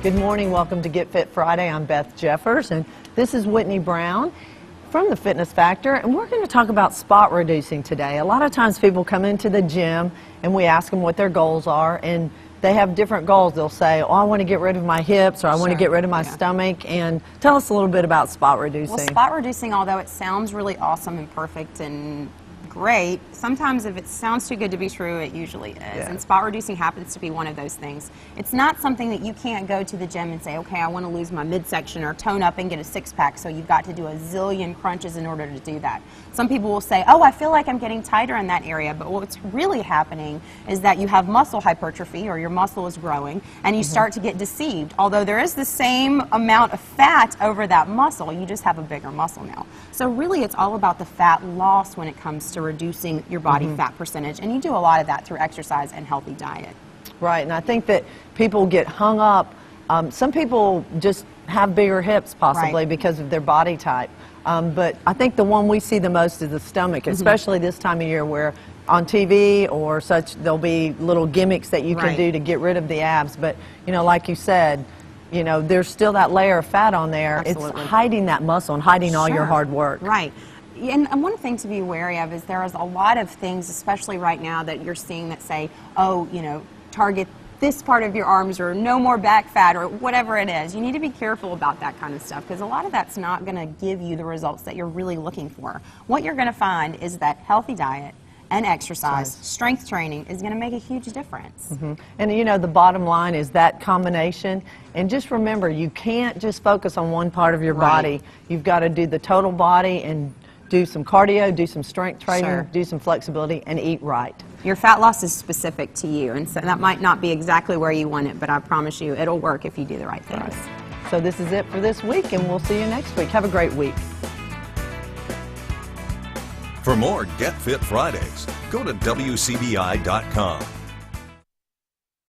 Good morning. Welcome to Get Fit Friday. I'm Beth Jeffers, and this is Whitney Brown from the Fitness Factor, and we're going to talk about spot reducing today. A lot of times people come into the gym and we ask them what their goals are, and they have different goals. They'll say, oh, I want to get rid of my hips, or I want to get rid of my stomach. And tell us a little bit about spot reducing. Well, spot reducing, although it sounds really awesome and perfect and great, sometimes if it sounds too good to be true, it usually is. Yeah. And spot reducing happens to be one of those things. It's not something that you can't go to the gym and say, okay, I want to lose my midsection or tone up and get a six-pack, so you've got to do a zillion crunches in order to do that. Some people will say, oh, I feel like I'm getting tighter in that area, but what's really happening is that you have muscle hypertrophy, or your muscle is growing, and you start to get deceived. Although there is the same amount of fat over that muscle, you just have a bigger muscle now. So really it's all about the fat loss when it comes to reducing your body fat percentage, and you do a lot of that through exercise and healthy diet. Right, and I think that people get hung up. Some people just have bigger hips possibly because of their body type. But I think the one we see the most is the stomach, especially this time of year where on TV or such there'll be little gimmicks that you can do to get rid of the abs. But, you know, like you said, you know, there's still that layer of fat on there. Absolutely. It's hiding that muscle and hiding all your hard work. Right. And one thing to be wary of is there is a lot of things, especially right now, that you're seeing that say, oh, you know, target this part of your arms, or no more back fat, or whatever it is. You need to be careful about that kind of stuff, because a lot of that's not going to give you the results that you're really looking for. What you're going to find is that healthy diet and exercise, strength training is going to make a huge difference. And you know, the bottom line is that combination. And just remember, you can't just focus on one part of your body. You've got to do the total body and do some cardio, do some strength training, do some flexibility, and eat right. Your fat loss is specific to you, and so that might not be exactly where you want it, but I promise you it'll work if you do the right things. So this is it for this week, and we'll see you next week. Have a great week. For more Get Fit Fridays, go to WCBI.com.